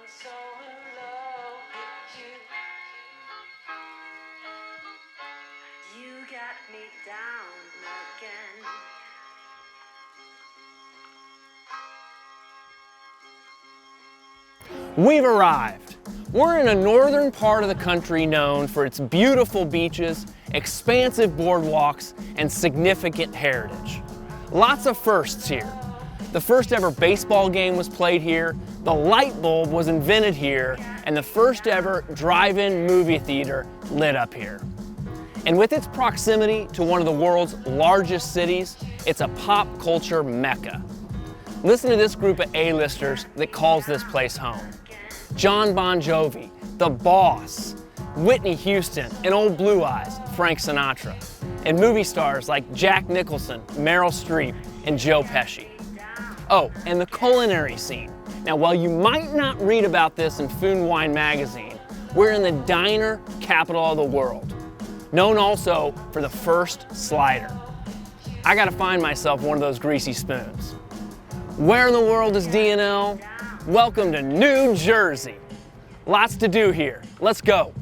so in love with you. You got me down again. We've arrived. We're in a northern part of the country known for its beautiful beaches, expansive boardwalks, and significant heritage. Lots of firsts here. The first ever baseball game was played here, the light bulb was invented here, and the first ever drive-in movie theater lit up here. And with its proximity to one of the world's largest cities, it's a pop culture mecca. Listen to this group of A-listers that calls this place home. Jon Bon Jovi, The Boss, Whitney Houston, and Old Blue Eyes, Frank Sinatra, and movie stars like Jack Nicholson, Meryl Streep, and Joe Pesci. Oh, and the culinary scene. Now, while you might not read about this in Food and Wine magazine, we're in the diner capital of the world, known also for the first slider. I gotta find myself one of those greasy spoons. Where in the world is D&L? Welcome to New Jersey. Lots to do here. Let's go.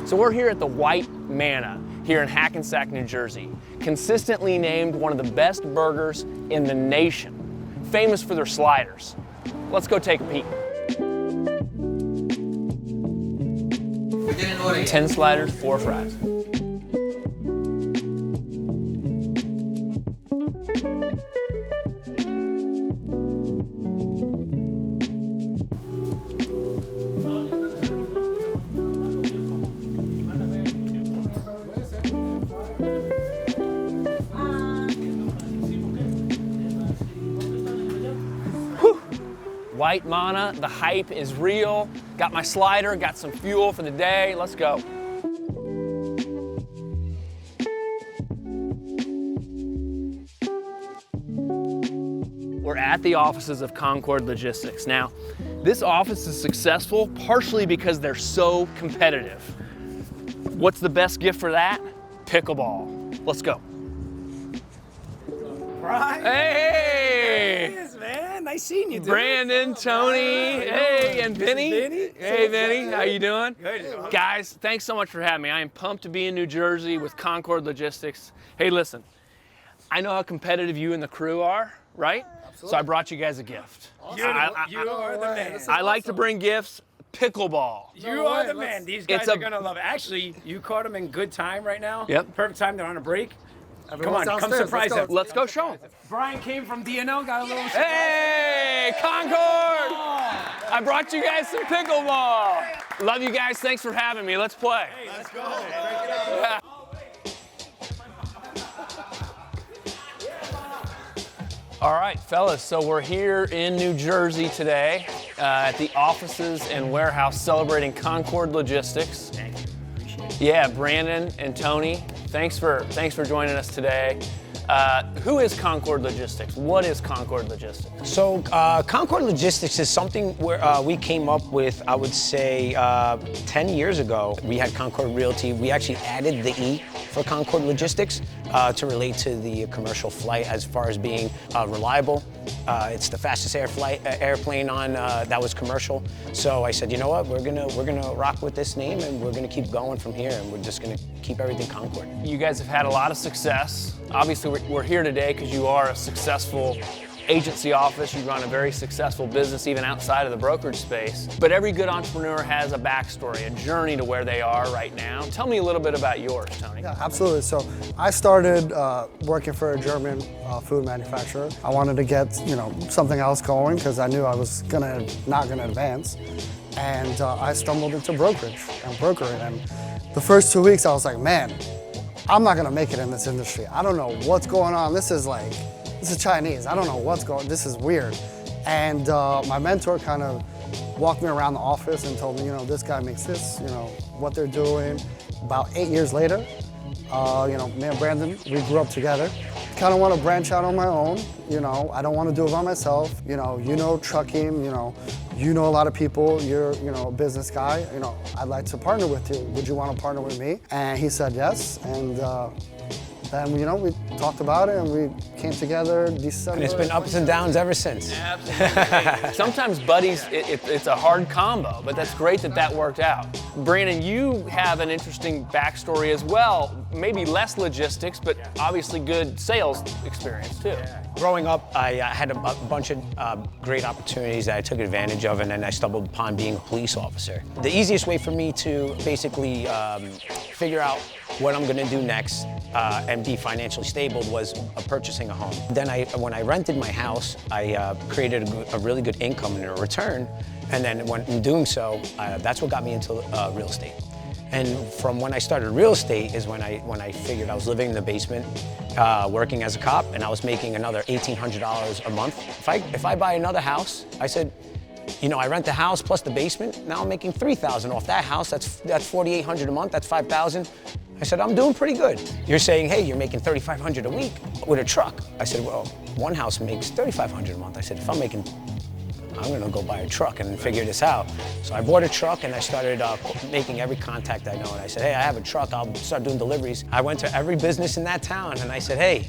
So we're here at the White Manna here in Hackensack, New Jersey, consistently named one of the best burgers in the nation, famous for their sliders. Let's go take a peek. 10 sliders, 4 fries. White Manna, the hype is real. Got my slider, got some fuel for the day. Let's go. We're at the offices of Concord Logistics. Now, this office is successful partially because they're so competitive. What's the best gift for that? Pickleball. Let's go. Brian. Hey! Yes, man. Nice seeing you, dude. Brandon, Tony, hey, and Vinny. Hey, Vinny, how you doing? Good. Guys, thanks so much for having me. I am pumped to be in New Jersey with Concord Logistics. Hey, listen, I know how competitive you and the crew are, right? Absolutely. So I brought you guys a gift. You are the man. I like to bring gifts. Pickleball. You are the man. These guys are going to love it. Actually, you caught them in good time right now. Yep. Perfect time. They're on a break. Everyone's come downstairs. surprise them. Let's go show them. Brian came from D&L, got a little surprise. Hey, Concord! I brought you guys some pickleball. Love you guys. Thanks for having me. Let's play. Hey, let's go. Yeah. All right, fellas, so we're here in New Jersey today at the offices and warehouse celebrating Concord Logistics. Thank you. Appreciate it. Yeah, Brandon and Tony, thanks for joining us today. Who is Concord Logistics? What is Concord Logistics? So Concord Logistics is something where we came up with, I would say, 10 years ago. We had Concord Realty. We actually added the E for Concord Logistics to relate to the commercial flight as far as being reliable. It's the fastest airplane on that was commercial. So I said, you know what, we're gonna rock with this name and we're gonna keep going from here, and we're just gonna keep everything Concord. You guys have had a lot of success. Obviously, we're here today because you are a successful agency office. You run a very successful business even outside of the brokerage space. But every good entrepreneur has a backstory, a journey to where they are right now. Tell me a little bit about yours, Tony. Yeah, absolutely. So I started working for a German food manufacturer. I wanted to get something else going because I knew I was not gonna advance, and I stumbled into brokerage and brokering. And the first 2 weeks I was like, man, I'm not gonna make it in this industry. I don't know what's going on. This is Chinese. I don't know what's going on. This is weird. And my mentor kind of walked me around the office and told me, this guy makes this, what they're doing. About 8 years later, me and Brandon, we grew up together. kind of want to branch out on my own. You know, I don't want to do it by myself. You know, trucking. You know a lot of people. You're, a business guy. I'd like to partner with you. Would you want to partner with me? And he said yes. And then, we talked about it and we came together December. And it's been ups and downs ever since. Absolutely. Sometimes buddies, it's a hard combo, but that's great that worked out. Brandon, you have an interesting backstory as well. Maybe less logistics, but obviously good sales experience too. Growing up, I had a bunch of great opportunities that I took advantage of, and then I stumbled upon being a police officer. The easiest way for me to basically figure out what I'm gonna do next and be financially stable was purchasing a home. Then when I rented my house, I created a really good income in a return, and then in doing so, that's what got me into real estate. And from when I started real estate is when I figured I was living in the basement, working as a cop, and I was making another $1,800 a month. If I buy another house, I said, I rent the house plus the basement. Now I'm making $3,000 off that house. That's $4,800 a month. That's $5,000. I said, I'm doing pretty good. You're saying, hey, you're making $3,500 a week with a truck. I said, well, one house makes $3,500 a month. I said, if I'm gonna go buy a truck and figure this out. So I bought a truck and I started making every contact I know. And I said, hey, I have a truck, I'll start doing deliveries. I went to every business in that town and I said, hey,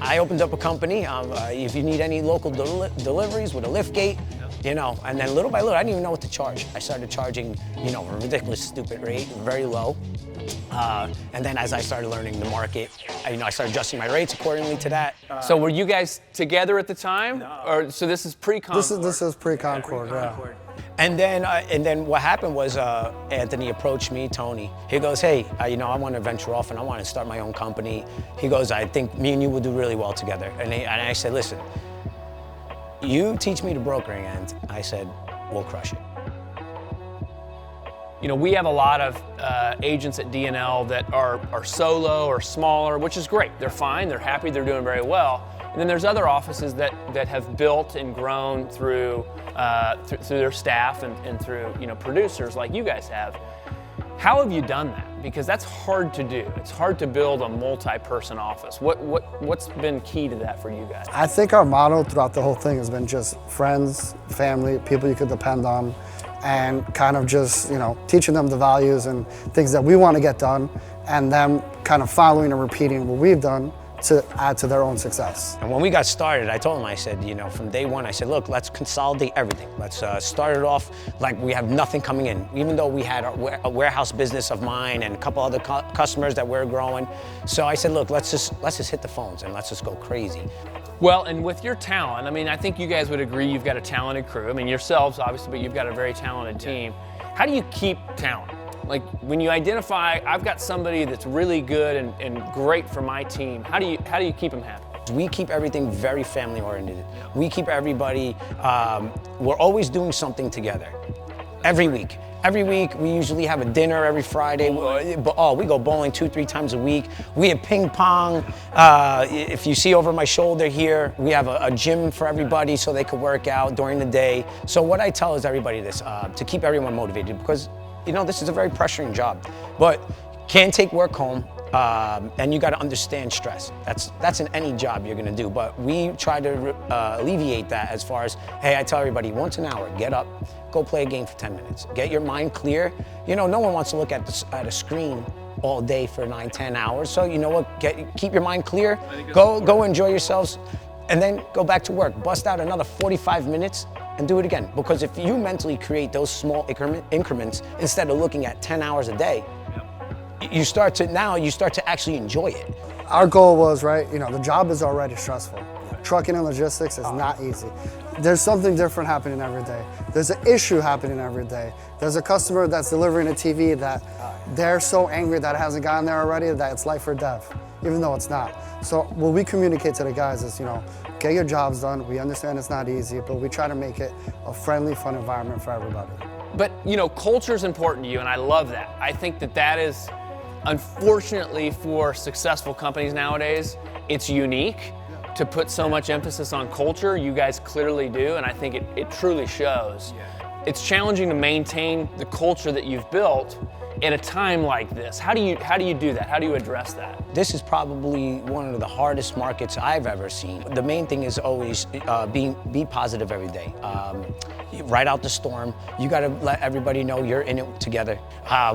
I opened up a company. If you need any local deliveries with a lift gate, and then little by little, I didn't even know what to charge. I started charging, a ridiculous, stupid rate, very low. And then as I started learning the market, I started adjusting my rates accordingly to that. So were you guys together at the time? No. Or so this is pre-Concord? This is pre-Concord, yeah. And then what happened was Anthony approached me, Tony. He goes, hey, I want to venture off and I want to start my own company. He goes, I think me and you will do really well together. And I said, listen, you teach me the brokering end. I said, we'll crush it. We have a lot of agents at D&L that are solo or smaller, which is great. They're fine, they're happy, they're doing very well. And then there's other offices that have built and grown through their staff and through producers like you guys have. How have you done that? Because that's hard to do. It's hard to build a multi-person office. What's been key to that for you guys? I think our motto throughout the whole thing has been just friends, family, people you could depend on, and kind of just, teaching them the values and things that we want to get done, and them kind of following and repeating what we've done to add to their own success. And when we got started, I told him, I said, from day one, I said, look, let's consolidate everything. Let's start it off like we have nothing coming in, even though we had a warehouse business of mine and a couple other customers that we're growing. So I said, look, let's just hit the phones and let's just go crazy. Well, and with your talent, I think you guys would agree you've got a talented crew. Yourselves, obviously, but you've got a very talented team. How do you keep talent? Like when you identify, I've got somebody that's really good and great for my team, how do you keep them happy? We keep everything very family oriented. We keep everybody, we're always doing something together. Every week. Every week, we usually have a dinner every Friday. We go bowling 2-3 times a week. We have ping pong. If you see over my shoulder here, we have a gym for everybody so they could work out during the day. So what I tell is everybody this, to keep everyone motivated, because this is a very pressuring job, but can't take work home, and you got to understand stress. That's in any job you're gonna do, but we try to alleviate that as far as, hey, I tell everybody once an hour, get up, go play a game for 10 minutes, get your mind clear. No one wants to look at a screen all day for 9-10 hours, so you know what, keep your mind clear, go enjoy yourselves, and then go back to work, bust out another 45 minutes, and do it again. Because if you mentally create those small increments instead of looking at 10 hours a day, you start to actually enjoy it. Our goal was, right, the job is already stressful. Trucking and logistics is not easy. There's something different happening every day. There's an issue happening every day. There's a customer that's delivering a TV that they're so angry that it hasn't gotten there already that it's life or death, even though it's not. So what we communicate to the guys is, get your jobs done. We understand it's not easy, but we try to make it a friendly, fun environment for everybody. But, culture is important to you, and I love that. I think that is, unfortunately for successful companies nowadays, it's unique to put so much emphasis on culture. You guys clearly do, and I think it truly shows. It's challenging to maintain the culture that you've built at a time like this? How do you do that? How do you address that? This is probably one of the hardest markets I've ever seen. The main thing is always be positive every day. Ride out the storm. You got to let everybody know you're in it together.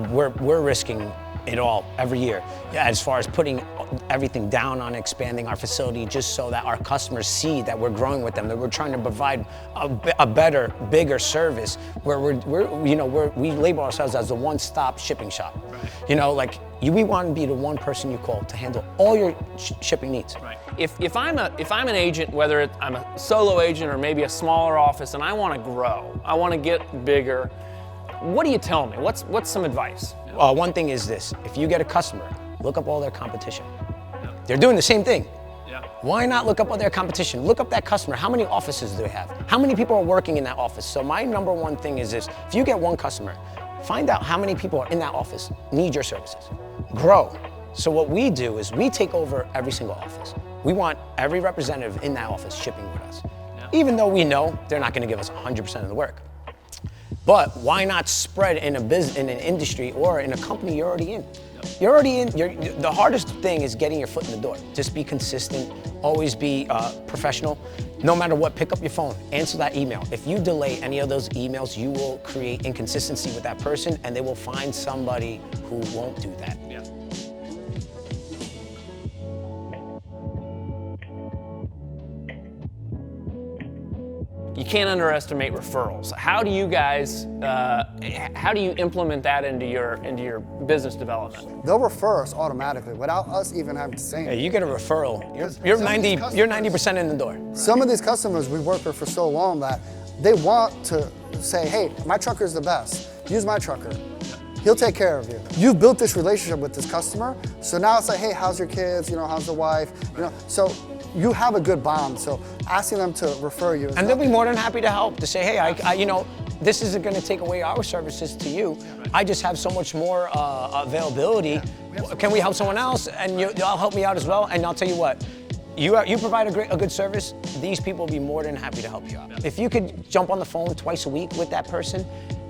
We're risking it all every year. Yeah, as far as putting everything down on expanding our facility just so that our customers see that we're growing with them, that we're trying to provide a better, bigger service where we label ourselves as the one-stop shipping shop. Right. You know, like we want to be the one person you call to handle all your shipping needs. Right. If I'm an agent, whether I'm a solo agent or maybe a smaller office, and I want to grow, I want to get bigger, what do you tell me? What's some advice? One thing is this: if you get a customer, look up all their competition. Yeah. They're doing the same thing. Yeah. Why not look up all their competition? Look up that customer. How many offices do they have? How many people are working in that office? So my number one thing is this: if you get one customer, find out how many people are in that office need your services. Grow. So what we do is we take over every single office. We want every representative in that office shipping with us. Yeah. Even though we know they're not going to give us 100% of the work. But why not spread in an industry or in a company you're already in? You're already in. The hardest thing is getting your foot in the door. Just be consistent. Always be professional. No matter what, pick up your phone. Answer that email. If you delay any of those emails, you will create inconsistency with that person, and they will find somebody who won't do that. Yeah. You can't underestimate referrals. How do you guys, how do you implement that into your business development? They'll refer us automatically without us even having to say anything. Yeah, you get a referral. You're 90% in the door. Some of these customers we worked with for so long that they want to say, hey, my trucker's the best. Use my trucker. He'll take care of you. You've built this relationship with this customer, so now it's like, hey, how's your kids? You know, how's the wife? You know, so you have a good bond. So asking them to refer you. And they'll be more than happy to help, to say, hey, I you know, this isn't going to take away our services to you. I just have so much more availability. Can we help someone else? And you'll help me out as well. And I'll tell you what, you provide a good service, these people will be more than happy to help you out. If you could jump on the phone twice a week with that person,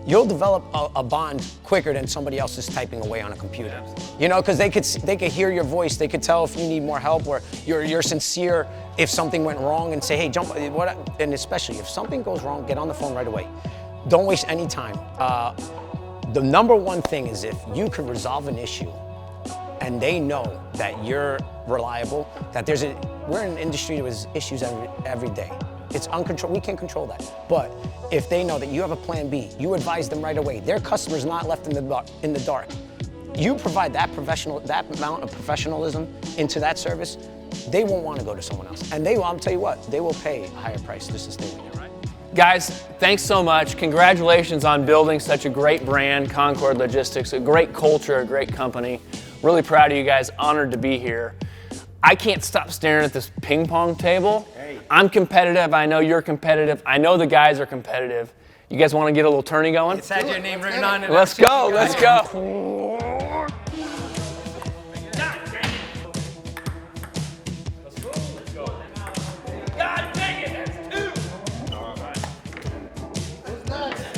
you'll develop a bond quicker than somebody else is typing away on a computer. You know, because they could hear your voice, they could tell if you need more help, or you're sincere if something went wrong, and say, hey, jump. And especially if something goes wrong, get on the phone right away. Don't waste any time. The number one thing is if you can resolve an issue, and they know that you're reliable, that we're in an industry with issues every day. It's uncontrolled. We can't control that. But if they know that you have a plan B, you advise them right away. Their customer's not left in the dark. You provide that amount of professionalism into that service, they won't want to go to someone else. And I'll tell you what, they will pay a higher price just to stay with you. Right? Guys, thanks so much. Congratulations on building such a great brand, Concord Logistics, a great culture, a great company. Really proud of you guys, honored to be here. I can't stop staring at this ping pong table. Hey. I'm competitive, I know you're competitive, I know the guys are competitive. You guys want to get a little tourney going? It's had your name written on it. Let's go, let's go. God dang it, that's two. All right. Who's next?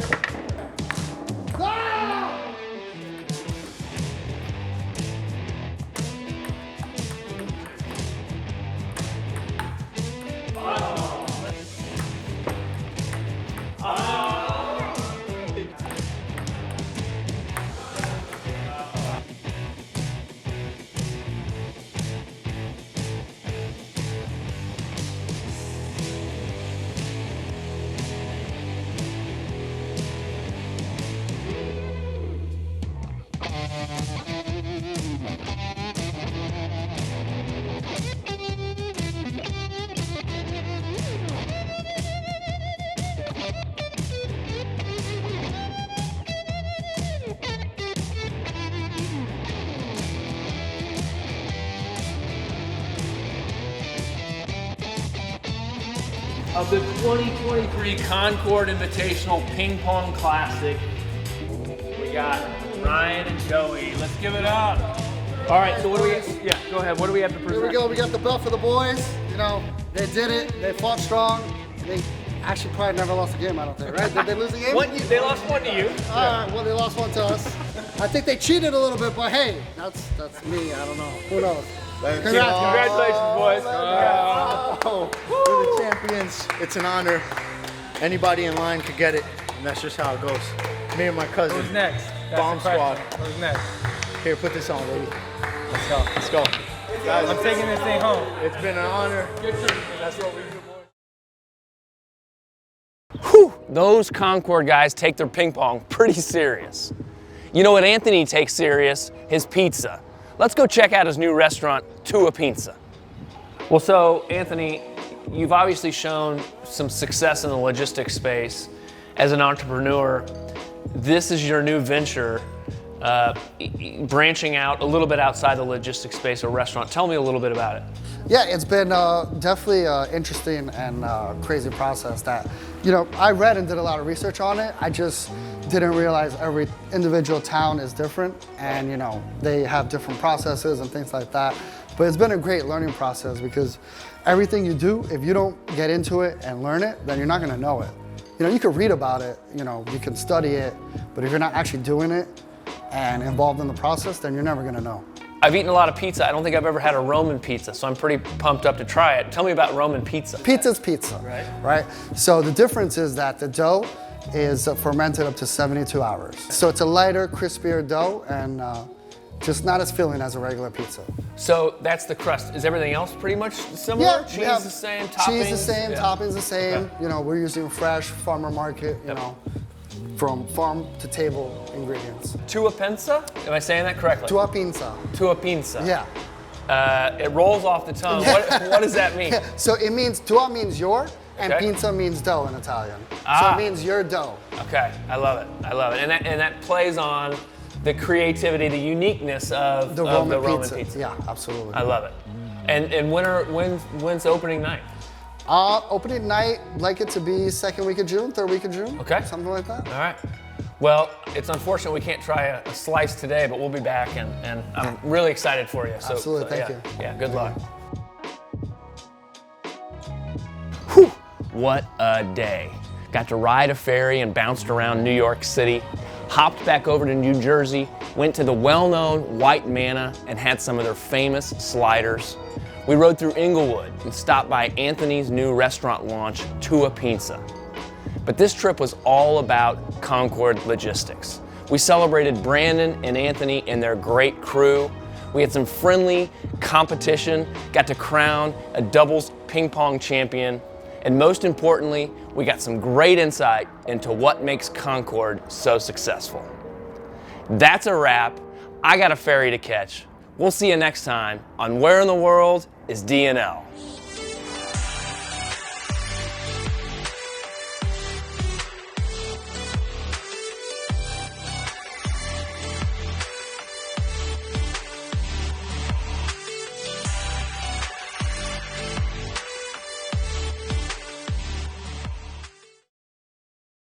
Ah! Of the 2023 Concord Invitational Ping Pong Classic, we got Ryan and Joey. Let's give it up. All right, so what do we, yeah, go ahead. What do we have to present? Here we go, we got the belt for the boys. You know, they did it, they fought strong. They actually probably never lost a game, I don't think, right? Did they lose a game? They lost one to you. All right, well, they lost one to us. I think they cheated a little bit, but hey, that's me. I don't know. Who knows? Congratulations, boys. We're the champions. It's an honor. Anybody in line could get it, and that's just how it goes. Me and my cousin. Who's next? Bomb Squad. Who's next? Here, put this on, lady. Let's go. Let's go. Guys, I'm taking this thing home. it's been an honor. That's what we do, boys. Whew, those Concord guys take their ping pong pretty serious. You know what Anthony takes serious? His pizza. Let's go check out his new restaurant, Tua Pizza. Well, so Anthony, you've obviously shown some success in the logistics space as an entrepreneur. This is your new venture, branching out a little bit outside the logistics space, a restaurant. Tell me a little bit about it. Yeah, it's been definitely interesting and crazy process that, you know, I read and did a lot of research on it. I just didn't realize every individual town is different and, you know, they have different processes and things like that. But it's been a great learning process because everything you do, if you don't get into it and learn it, then you're not gonna know it. You know, you can read about it, you know, you can study it, but if you're not actually doing it and involved in the process, then you're never gonna know. I've eaten a lot of pizza. I don't think I've ever had a Roman pizza, so I'm pretty pumped up to try it. Tell me about Roman pizza. Pizza's pizza, right? So the difference is that the dough is fermented up to 72 hours. So it's a lighter, crispier dough and just not as filling as a regular pizza. So that's the crust. Is everything else pretty much similar? Yeah, Cheese we have the same, toppings? Cheese the same, Yeah. toppings the same. Okay. You know, we're using fresh farmer market, you know, from farm to table ingredients. Tua Pizza? Am I saying that correctly? Tua Pizza. Tua Pizza. Yeah. It rolls off the tongue. What does that mean? So it means, tua means your, and Okay. pizza means dough in Italian. So Ah. it means your dough. Okay, I love it. I love it. And that plays on the creativity, the uniqueness of The of Roman Roman pizza. pizza. Yeah, absolutely. I love it. And when's opening night? Opening night, like it to be second week of June, third week of June. Okay. Something like that. All right. Well, it's unfortunate we can't try a slice today, but we'll be back, and I'm really excited for you. So, Absolutely, thank yeah, you. Yeah, good luck. Whew, what a day. Got to ride a ferry and bounced around New York City, hopped back over to New Jersey, went to the well-known White Manna and had some of their famous sliders. We rode through Inglewood and stopped by Anthony's new restaurant launch, Tua Pizza. But this trip was all about Concord Logistics. We celebrated Brandon and Anthony and their great crew. We had some friendly competition, got to crown a doubles ping pong champion, and most importantly, we got some great insight into what makes Concord so successful. That's a wrap. I got a ferry to catch. We'll see you next time on Where in the World is D&L?